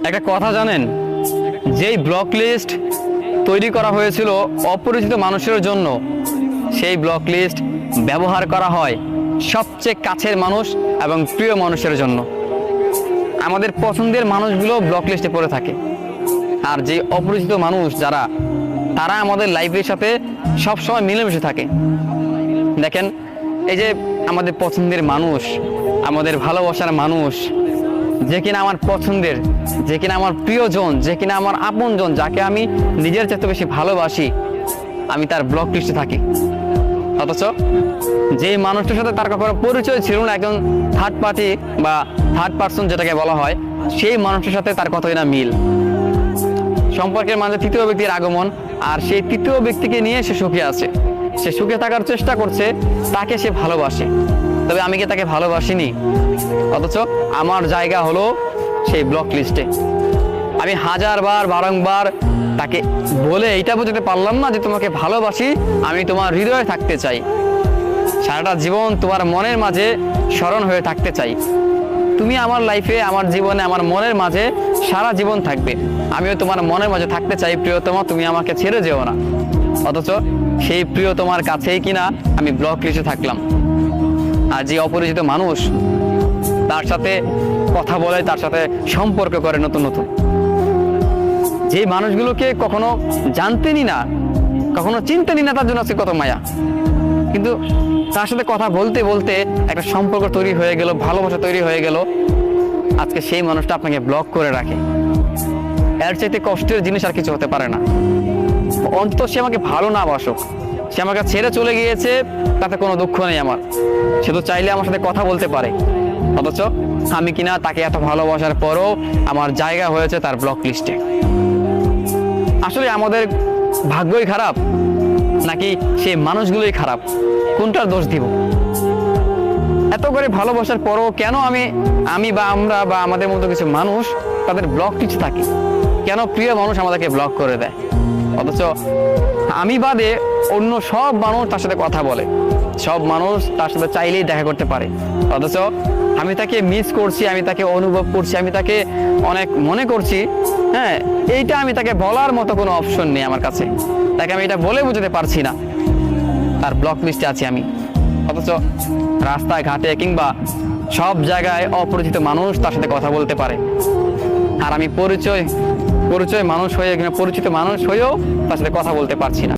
একটা কথা জানেন, যেই ব্লক লিস্ট তৈরি করা হয়েছিল অপরিচিত মানুষের জন্য, সেই ব্লক লিস্ট ব্যবহার করা হয় সবচেয়ে কাছের মানুষ এবং প্রিয় মানুষের জন্য। আমাদের পছন্দের মানুষগুলো ব্লক লিস্টে পড়ে থাকে, আর যে অপরিচিত মানুষ যারা, তারা আমাদের লাইফের সাথে সবসময় মিলেমিশে থাকে। দেখেন, এই যে আমাদের পছন্দের মানুষ, আমাদের ভালোবাসার মানুষ, যে কিনা আমার পছন্দের, যে কিনা আমার প্রিয়জন, যে কিনা আমার আপনজন, যাকে আমি নিজের চাইতে বেশি ভালোবাসি, আমি তার ব্লক লিস্টে থাকি। অথচ যে মানুষটার সাথে তার কখনো পরিচয় ছিল না, একজন থার্ড পার্টি বা থার্ড পার্সন যেটাকে বলা হয়, সেই মানুষটার সাথে তার কতই না মিল। সম্পর্কের মাঝে তৃতীয় ব্যক্তির আগমন, আর সেই তৃতীয় ব্যক্তিকে নিয়ে সে সুখে আছে, সে সুখে থাকার চেষ্টা করছে, তাকে সে ভালোবাসে। তবে আমি কি তাকে ভালোবাসিনি? অথচ আমার জায়গা হলো সেই ব্লক লিস্টে। আমি হাজারবার বারংবার তাকে বলে এইটা বোঝাতে পারলাম না যে তোমাকে ভালোবাসি, আমি তোমার হৃদয়ে থাকতে চাই, সারাটা জীবন তোমার মনের মাঝে স্মরণ হয়ে থাকতে চাই। তুমি আমার লাইফে, আমার জীবনে, আমার মনের মাঝে সারা জীবন থাকবে, আমিও তোমার মনের মাঝে থাকতে চাই প্রিয়তমা, তুমি আমাকে ছেড়ে যেও না। অথচ সেই প্রিয়তমার কাছেই কিনা আমি ব্লক লিস্টে থাকলাম। আর যে অপরিচিত মানুষ, তার সাথে কথা বলে, তার সাথে সম্পর্ক করে নতুন নতুন, যে মানুষগুলোকে কখনো জানতেনি না, কখনো চিনতেনি না, তার জন্য আজকে কত মায়া। কিন্তু তার সাথে কথা বলতে বলতে একটা সম্পর্ক তৈরি হয়ে গেল, ভালোবাসা তৈরি হয়ে গেল, আজকে সেই মানুষটা আপনাকে ব্লক করে রাখে। এর চাইতে কষ্টের জিনিস আর কিছু হতে পারে না। অন্তত সে আমাকে ভালো না বাসুক, সে আমাকে ছেড়ে চলে গিয়েছে, তাতে কোনো দুঃখ নেই আমার, সে তো চাইলে আমার সাথে কথা বলতে পারে। অথচ আমি কিনা তাকে এত ভালোবাসার পরও আমার জায়গা হয়েছে তার ব্লক লিস্টে। আসলে আমাদের ভাগ্যই খারাপ, নাকি সেই মানুষগুলোই খারাপ? কোনটার দোষ দিব? এত করে ভালোবাসার পরও কেন আমি বা আমরা বা আমাদের মতো কিছু মানুষ তাদের ব্লক লিস্টে থাকি? কেন প্রিয় মানুষ আমাদেরকে ব্লক করে দেয়? অথচ আমি বাদে অন্য সব মানুষ তার সাথে কথা বলে, সব মানুষ তার সাথে চাইলেই দেখা করতে পারে। অথচ আমি তাকে মিস করছি, আমি তাকে অনুভব করছি, আমি তাকে অনেক মনে করছি, হ্যাঁ, এইটা আমি তাকে বলার মতো কোনো অপশন নেই আমার কাছে। তাকে আমি এটা বলে বোঝাতে পারছি না, তার ব্লক লিস্টে আছি আমি। অথচ রাস্তায় ঘাটে কিংবা সব জায়গায় অপরিচিত মানুষ তার সাথে কথা বলতে পারে, আর আমি পরিচয় মানুষ হয়ে, পরিচিত মানুষ হয়েও তার সাথে কথা বলতে পারছি না।